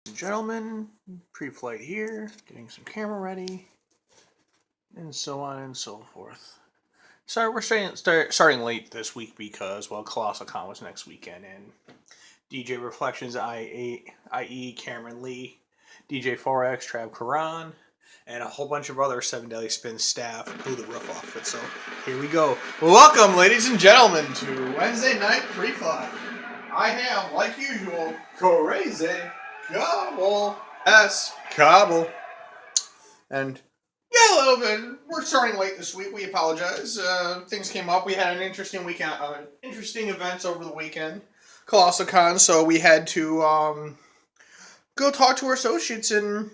And gentlemen, Preflight here, getting some camera ready, and so on and so forth. Sorry, we're starting late this week because, well, Colossal Con was next weekend, and DJ Reflections, i.e. Cameron Lee, DJ 4X, Trav Karan, and a whole bunch of other 7 Daily Spin staff blew the roof off it. So here we go. Welcome, ladies and gentlemen, to Wednesday Night Preflight. I have, like usual, Crazy Cobble Cobble. And yeah, a little bit. We're starting late this week. We apologize. Things came up. We had an interesting weekend, interesting events over the weekend. Colossal Con, so we had to go talk to our associates and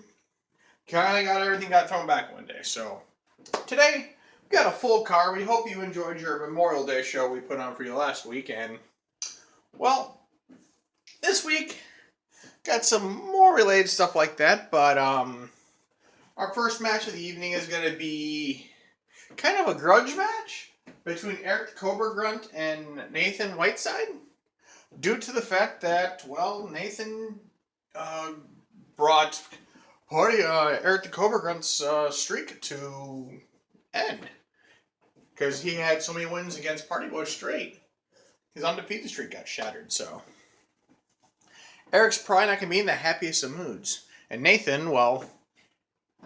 kind of got everything got thrown back one day. So today we got a full card. We hope you enjoyed your Memorial Day show we put on for you last week. And well, this week got some more related stuff like that. But our first match of the evening is going to be kind of a grudge match between Eric the Cobra Grunt and Nathan Whiteside, due to the fact that, well, Nathan brought Eric the Cobra Grunt's streak to end. Because he had so many wins against Party Boy straight, his undefeated streak got shattered. So Eric's probably not going to be in the happiest of moods. And Nathan, well,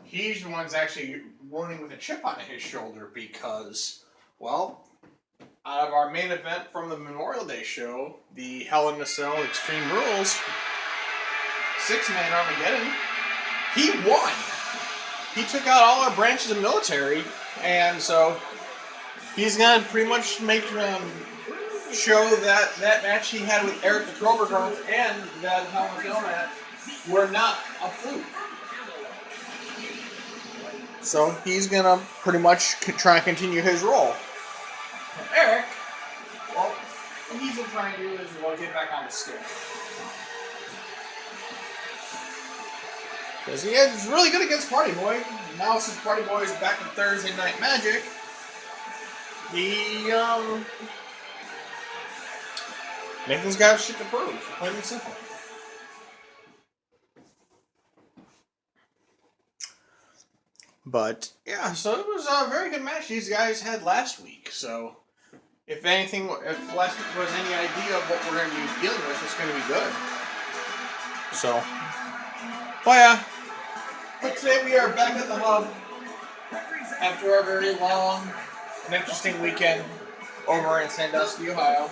he's the one that's actually running with a chip on his shoulder because, well, out of our main event from the Memorial Day show, the Hell in a Cell Extreme Rules 6-man Armageddon, he won. He took out all our branches of military, and so he's going to pretty much make show that match he had with Eric the Cobra Grunt and that Hell in a Cell match were not a fluke. So he's going to pretty much try and continue his role. Eric, well, what he's been trying to do is, well, get back on the stick. Because he is really good against Party Boy. Now since Party Boy is back in Thursday Night Magic, Nathan's got shit to prove, plain and simple. But, yeah, so it was a very good match these guys had last week. So, if last week was any idea of what we're going to be dealing with, it's going to be good. So, well, yeah. But today we are back at the hub after a very long and interesting weekend over in Sandusky, Ohio.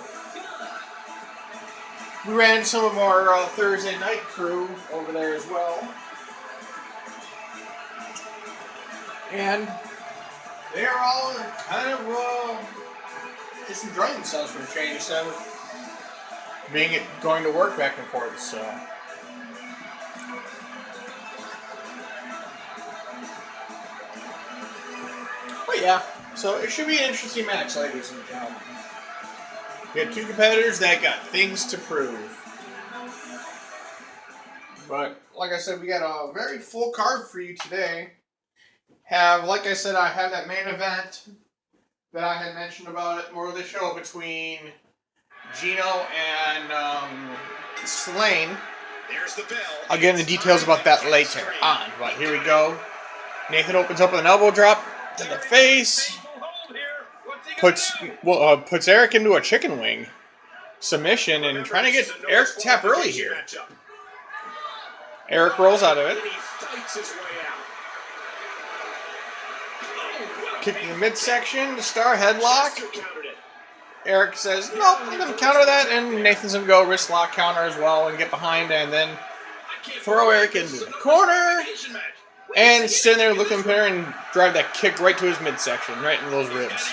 We ran some of our Thursday night crew over there as well. And they are all kind of just enjoying themselves for a change instead of going to work back and forth. So, but yeah, so it should be an interesting match, ladies and gentlemen. We have two competitors that got things to prove. But like I said, we got a very full card for you today. Like I said, I have that main event that I had mentioned about it more of the show between Gino and Slane. There's the bell. I'll get into details about that later on, but here we go. Nathan opens up with an elbow drop to the face. Puts Eric into a chicken wing submission and trying to get Eric to tap early here. Eric rolls out of it. Kick in the midsection, the star headlock. Eric says, nope, I'm going to counter that, and Nathan's going to go wrist lock counter as well and get behind and then throw Eric into the corner and stand there looking for and drive that kick right to his midsection, right into those ribs.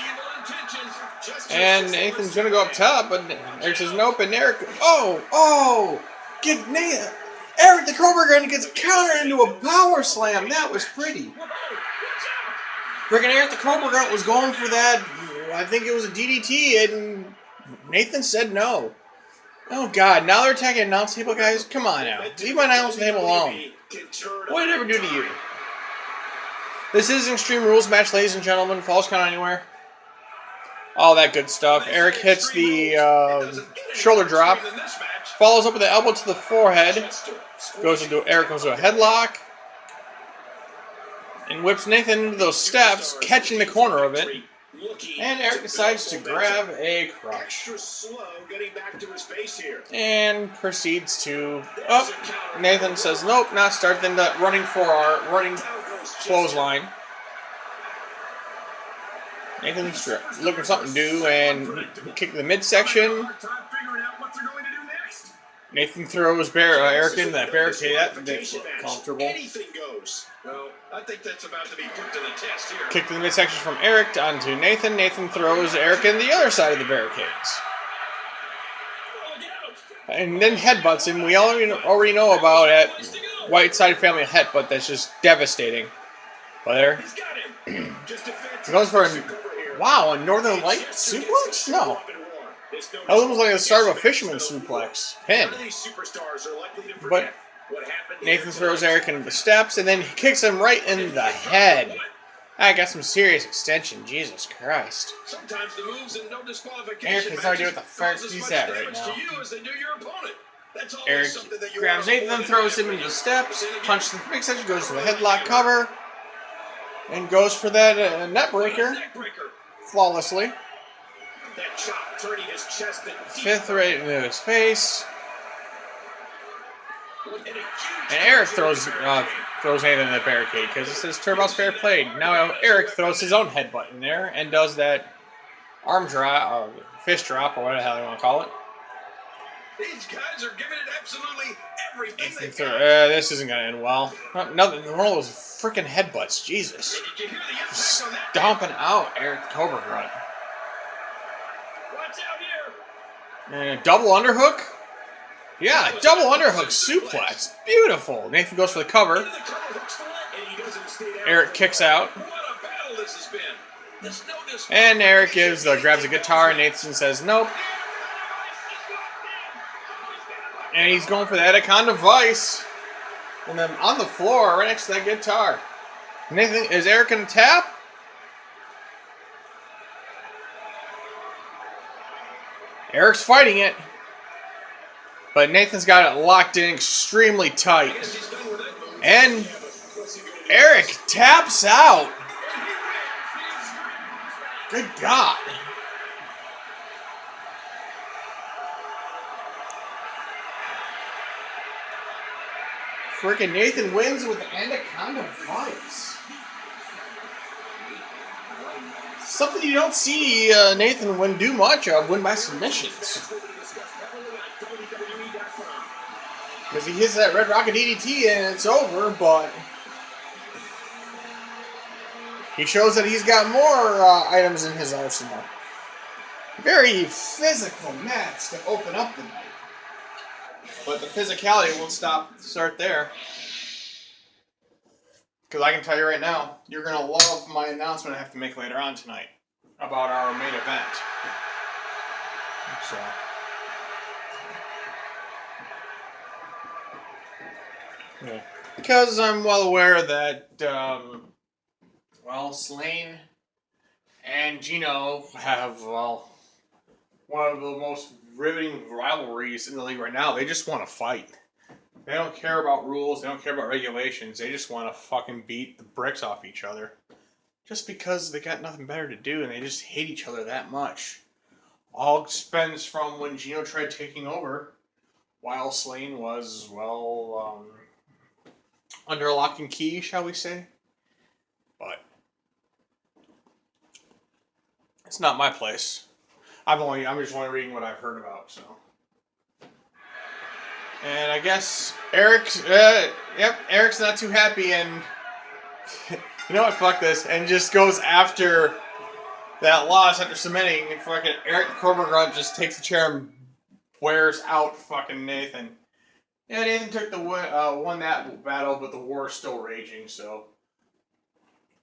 And Nathan's going to go up top, but Eric says nope, and Eric, give Nathan, Eric the Cobra Grunt gets countered into a power slam. That was pretty. Freaking Eric the Cobra Grunt was going for that, I think it was a DDT, and Nathan said no. Oh God, now they're attacking announce table guys? Come on now. Leave my announce table alone. What did it ever do to you? This is an Extreme Rules match, ladies and gentlemen. Falls count anywhere. All that good stuff. Eric hits the shoulder drop. Follows up with an elbow to the forehead. Eric goes to a headlock. And whips Nathan into those steps, catching the corner of it. And Eric decides to grab a crutch. And proceeds to... Oh, Nathan says, nope, not start. Then the running clothesline. Nathan's looking for something to do and kick the midsection. Nathan throws Eric in that barricade. That's comfortable. Well, I think that's about to be put to the test here. Kick to the midsection from Eric onto Nathan. Nathan throws Eric in the other side of the barricades. And then headbutts him. We already know about at Whiteside Family Headbutt. That's just devastating. But there. He goes for a Northern Light suplex? No. That looks like the start of a fisherman suplex. Pin. But Nathan throws Eric into the steps and then he kicks him right in the head. I got some serious extension. Jesus Christ. Sometimes the moves and no disqualification. Eric has no idea what the fuck he's at right now. Eric grabs Nathan and throws him into the steps. Punches the big section, goes to the headlock cover. And goes for that net breaker. Flawlessly. That chop turning his chest and fifth right into his face. And Eric throws Nathan in the barricade because it says Turbo's fair play. Now Eric throws his own headbutt in there and does that arm drop or fist drop or whatever the hell you want to call it. These guys are giving it absolutely everything. This isn't going to end well. Nothing. One of those freaking headbutts. Jesus. Just stomping out Eric Cobra Grunt. And a double underhook? Yeah, double underhook suplex. Beautiful. Nathan goes for the cover. Eric kicks out. And Eric grabs a guitar and Nathan says nope. And he's going for the Anaconda Vice. And then on the floor, right next to that guitar. Nathan, is Eric going to tap? Eric's fighting it. But Nathan's got it locked in extremely tight. And Eric taps out. Good God. Freaking Nathan wins with the Anaconda Vice. Something you don't see Nathan do much of, win by submissions. Because he hits that Red Rocket DDT and it's over, but he shows that he's got more items in his arsenal. Very physical match to open up the night. But the physicality won't start there. Because I can tell you right now, you're going to love my announcement I have to make later on tonight about our main event. So, yeah. Because I'm well aware that, Slane and Gino have, one of the most riveting rivalries in the league right now. They just want to fight. They don't care about rules. They don't care about regulations. They just want to fucking beat the bricks off each other. Just because they got nothing better to do and they just hate each other that much. All stems from when Gino tried taking over while Slane was, under lock and key, shall we say. But it's not my place. I'm just only reading what I've heard about, so. And I guess Eric's not too happy and you know what, fuck this, and just goes after that loss after submitting, and fucking Eric Cobra Grunt just takes the chair and wears out fucking Nathan. Yeah, Nathan took won that battle, but the war is still raging, so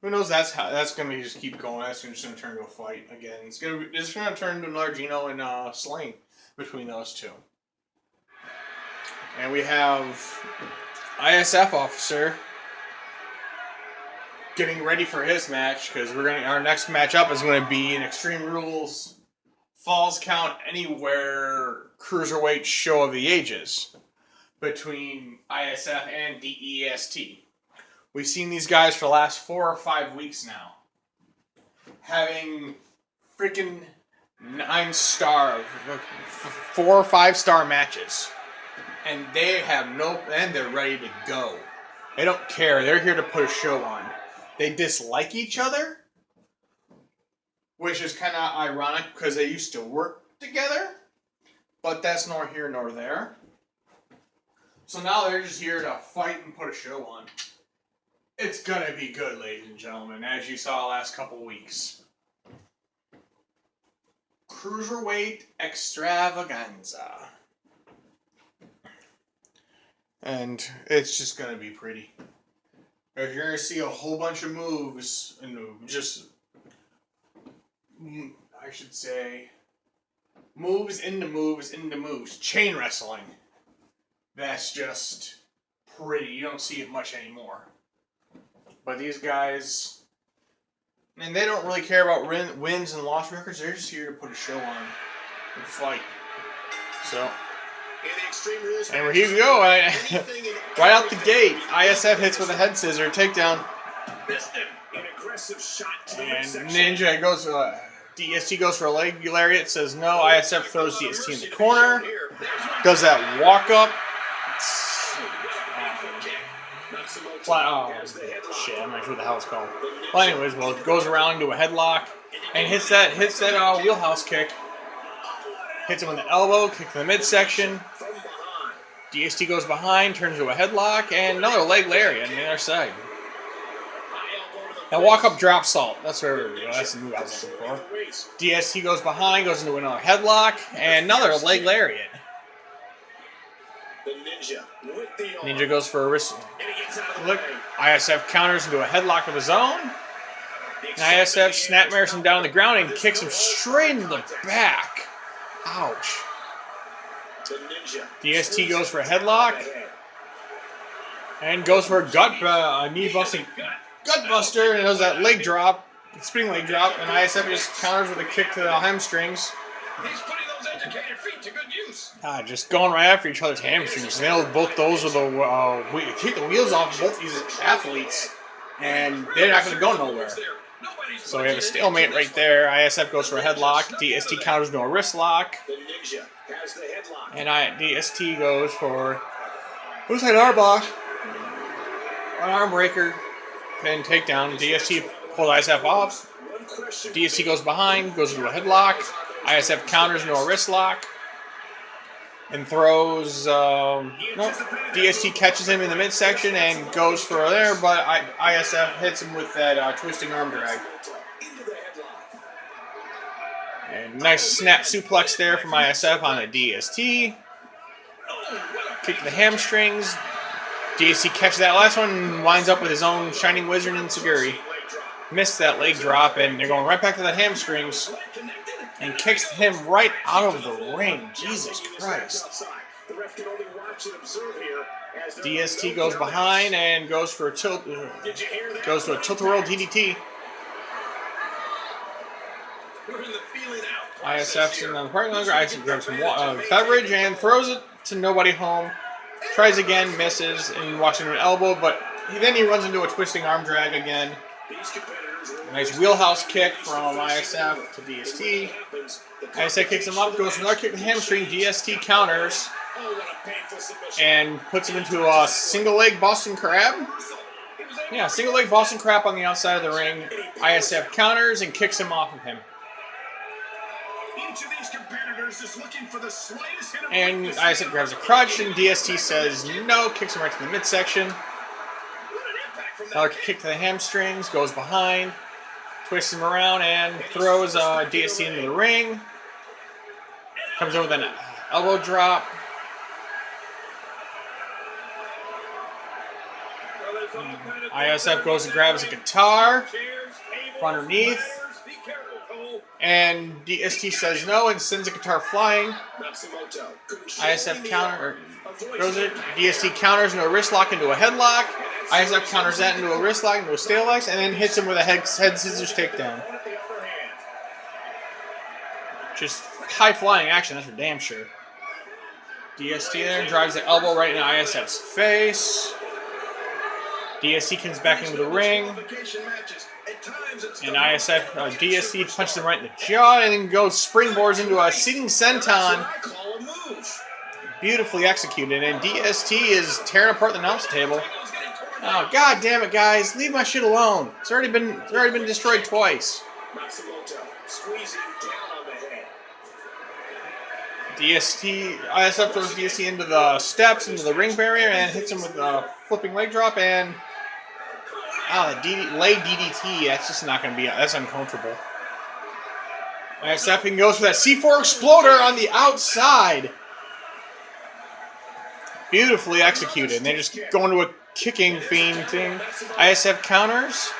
who knows? That's going to just keep going. That's just going to turn into a fight again. It's going to turn into another Gino and Slane between those two. And we have ISF officer getting ready for his match because our next match up is going to be an Extreme Rules Falls count anywhere cruiserweight show of the ages between ISF and DEST. We've seen these guys for the last 4 or 5 weeks now having freaking 9-star, 4 or 5-star matches, and they're ready to go. They don't care. They're here to put a show on. They dislike each other, which is kind of ironic because they used to work together, but that's nor here nor there. So now they're just here to fight and put a show on. It's gonna be good, ladies and gentlemen, as you saw last couple weeks. Cruiserweight extravaganza. And it's just gonna be pretty. You're gonna see a whole bunch of moves, and just, I should say, moves into moves into moves. Chain wrestling. That's just pretty. You don't see it much anymore. But these guys, and they don't really care about wins and loss records. They're just here to put a show on and fight. So, and here we go. Right out the gate, ISF hits with a head scissor takedown. And Ninja goes, DST goes for a leg lariat, says no. ISF throws DST in the corner. Does that walk up. Oh, shit, I'm not sure what the hell it's called. Well, anyways, it goes around to a headlock and hits that wheelhouse kick. Hits him with the elbow, kick to the midsection. DST goes behind, turns into a headlock, and another leg lariat on the other side. Now walk up drop salt. That's where that's the move I was looking for. DST goes behind, goes into another headlock, and another leg lariat. Ninja goes for a wrist. Look, ISF counters into a headlock of his own. And ISF snapmares him down on the ground and kicks him straight in the back. Ouch. DST goes for a headlock and goes for a knee-busting gut buster, and does that leg drop, spinning leg drop, and ISF just counters with a kick to the hamstrings. He's putting those educated feet to good use. Just going right after each other's hamstrings. Nailed both those with a kick the wheels off of both these athletes, and they're not going to go nowhere. So we have a stalemate right there. ISF goes for a headlock. DST counters into a wrist lock. And DST goes for an arm block, an arm breaker, and takedown. DST pulls ISF off. DST goes behind, goes into a headlock. ISF counters into a wrist lock and throws. DST catches him in the midsection and goes for there, but ISF hits him with that twisting arm drag. And nice snap suplex there from ISF on a DST. Kick to the hamstrings. DST catches that last one and winds up with his own Shining Wizard and Saguri. Missed that leg drop, and they're going right back to the hamstrings. And kicks him right out of the ring. Jesus Christ. DST goes behind and goes for a tilt-a-whirl DDT. ISF's in the parking lot. ISF grabs some beverage and throws it to nobody home. Tries again, misses, and walks into an elbow, but then he runs into a twisting arm drag again. Nice wheelhouse kick from ISF to DST. ISF kicks him up, goes for another kick to the hamstring. DST counters and puts him into a single leg Boston Crab. Yeah, single leg Boston Crab on the outside of the ring. ISF counters and kicks him off of him. And ISF grabs a crutch, and DST says no, kicks him right to the midsection. Another kick to the hamstrings, goes behind, twists him around, and throws DST into the ring. Comes over with an elbow drop. ISF goes and grabs a guitar from underneath. And DST says no and sends a guitar flying. ISF throws it. DST counters into a wrist lock into a headlock. ISF counters that into a wrist lock into a stalex, and then hits him with a head scissors takedown. Just high-flying action, that's for damn sure. DST there drives the elbow right in ISF's face. DST comes back into the ring. And DST punches him right in the jaw and then goes springboards into a seating senton. Beautifully executed. And DST is tearing apart the announce table. Oh, god damn it, guys. Leave my shit alone. It's already been destroyed twice. ISF throws DST into the steps, into the ring barrier, and hits him with a flipping leg drop, and lay DDT, that's just not going to be, that's uncomfortable. ISF goes for that C4 exploder on the outside. Beautifully executed, and they just go into a kicking fiend thing. ISF counters,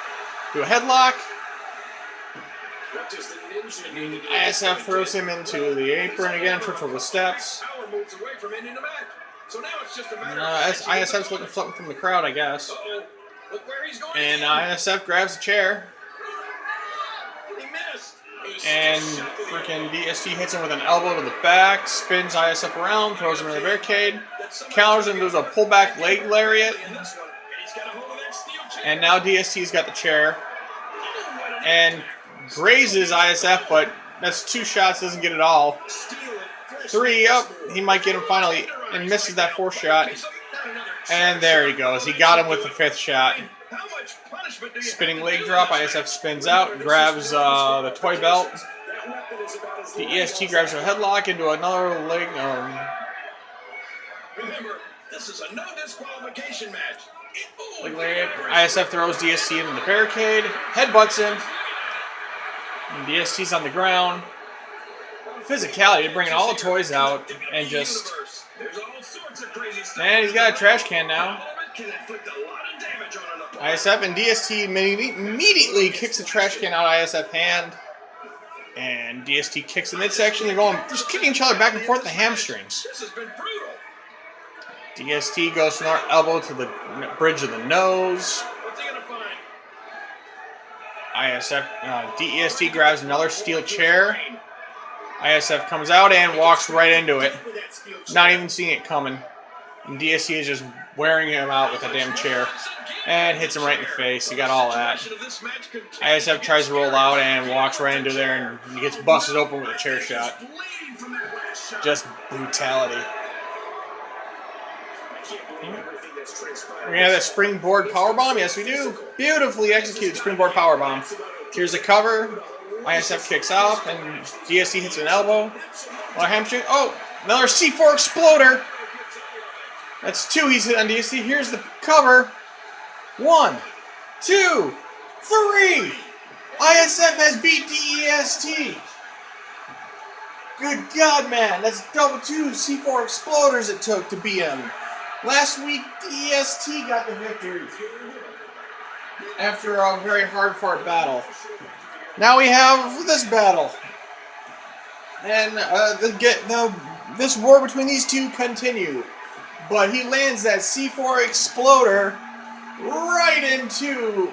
do a headlock. And ISF throws him into the apron again, trips over the steps. ISF's looking for something from the crowd, I guess. And ISF grabs a chair. And freaking DST hits him with an elbow to the back, spins ISF around, throws him in the barricade, counters him, does a pullback leg lariat. And now DST's got the chair. And grazes ISF, but that's 2 shots, doesn't get it all. 3, up, he might get him finally, and misses that 4th shot. And there he goes, he got him with the 5th shot. Spinning leg drop, ISF spins out, grabs the toy belt. The EST grabs a headlock into another leg. Remember, this is a no disqualification match. ISF throws DST into the barricade, headbutts him. And DST's on the ground. Physicality, bringing all the toys out and just. And he's got a trash can now. ISF and DST immediately kicks the trash can out of ISF hand. And DST kicks the midsection. They're going, just kicking each other back and forth the hamstrings. DST goes from our elbow to the bridge of the nose. DST grabs another steel chair. ISF comes out and walks right into it. Not even seeing it coming. And DST is just wearing him out with a damn chair. And hits him right in the face. He got all that. ISF tries to roll out and walks right into there and he gets busted open with a chair shot. Just brutality. We're going to have that springboard powerbomb? Yes, we do. Beautifully executed springboard powerbomb. Here's the cover. ISF kicks off and DST hits an elbow. Hamstring. Oh, another C4 exploder. That's 2 he's hit on DST. Here's the cover. 1, 2, 3. ISF has beat DEST. Good God, man. That's double 2 C4 exploders it took to beat him. Last week, DEST got the victory after a very hard-fought battle. Now we have this battle. And this war between these two continue. But he lands that C4 exploder right into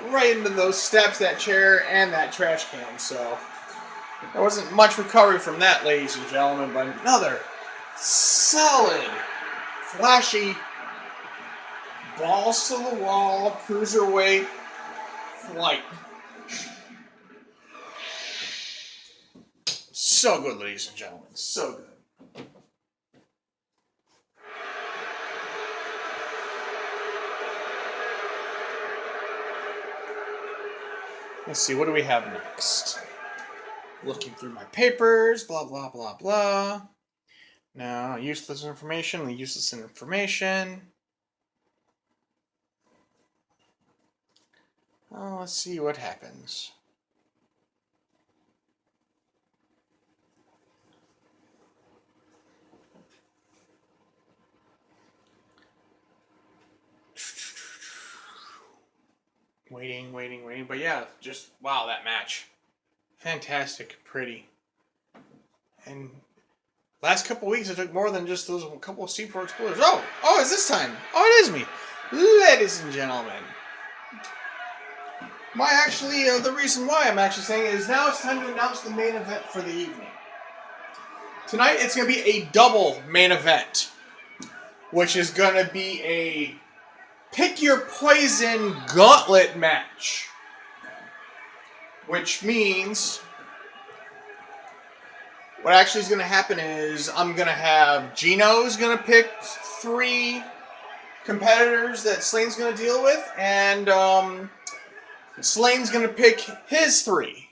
those steps, that chair, and that trash can. So there wasn't much recovery from that, ladies and gentlemen, but another solid, flashy, balls to the wall, cruiserweight flight. So good, ladies and gentlemen. So good. Let's see, what do we have next? Looking through my papers, blah, blah, blah, blah. Now, useless information. Oh, let's see what happens. Waiting. But yeah, just, wow, that match. Fantastic, pretty. And last couple weeks, it took more than just those couple of C4 exploders. Oh, it's this time. Oh, it is me. Ladies and gentlemen. The reason why I'm actually saying it is now it's time to announce the main event for the evening. Tonight it's going to be a double main event, which is going to be a pick your poison gauntlet match. Which means what actually is going to happen is I'm going to have Gino's going to pick 3 competitors that Slane's going to deal with, and Slane's going to pick his 3.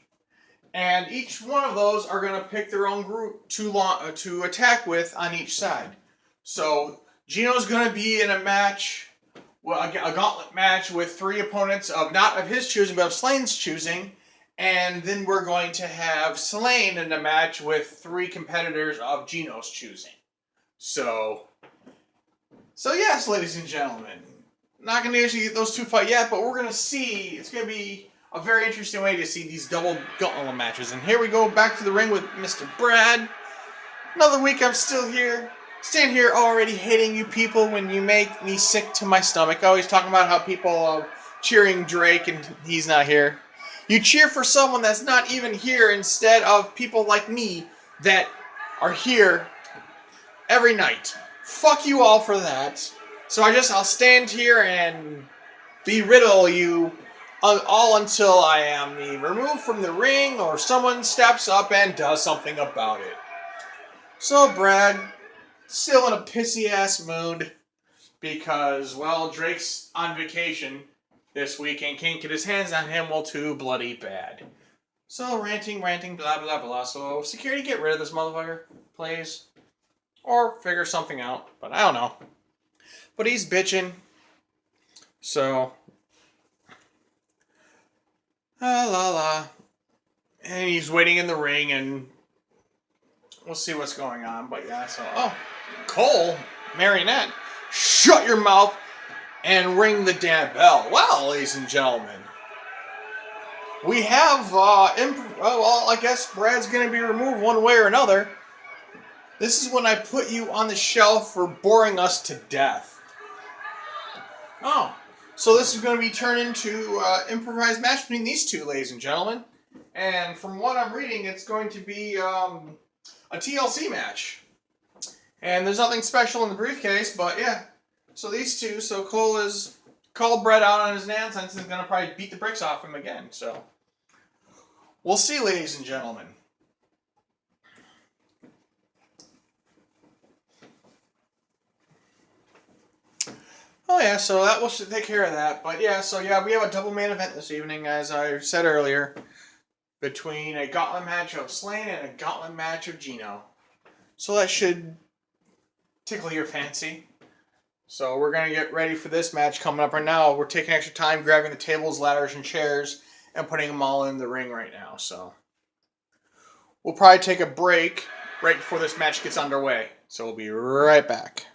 And each one of those are going to pick their own group to attack with on each side. So Gino's going to be in a match, a gauntlet match with 3 opponents of not of his choosing, but of Slane's choosing. And then we're going to have Slane in a match with 3 competitors of Gino's choosing. So yes, ladies and gentlemen. Not going to actually get those 2 fight yet, but we're going to see. It's going to be a very interesting way to see these double gauntlet matches. And here we go back to the ring with Mr. Brad. Another week I'm still here. Stand here already hating you people when you make me sick to my stomach. Always talking about how people are cheering Drake and he's not here. You cheer for someone that's not even here instead of people like me that are here every night. Fuck you all for that. So I'll stand here and belittle you all until I am removed from the ring or someone steps up and does something about it. So Brad, still in a pissy ass mood because, well, Drake's on vacation this week and can't get his hands on him, well, too bloody bad. So ranting, blah, blah, blah. So security, get rid of this motherfucker, please. Or figure something out, but I don't know. But he's bitching. So, and he's waiting in the ring, and we'll see what's going on. But yeah, so, Cole, Marionette, shut your mouth and ring the damn bell. Well, ladies and gentlemen, we have, I guess Brad's going to be removed one way or another. This is when I put you on the shelf for boring us to death. Oh, so this is going to be turned into an improvised match between these 2, ladies and gentlemen. And from what I'm reading, it's going to be a TLC match. And there's nothing special in the briefcase, but yeah. So these 2, so Cole has called Brett out on his nonsense and is going to probably beat the bricks off him again. So we'll see, ladies and gentlemen. Oh yeah, so that will take care of that. But yeah, so yeah, we have a double main event this evening, as I said earlier, between a gauntlet match of Slane and a gauntlet match of Gino. So that should tickle your fancy. So we're going to get ready for this match coming up right now. We're taking extra time grabbing the tables, ladders, and chairs and putting them all in the ring right now. So we'll probably take a break right before this match gets underway. So we'll be right back.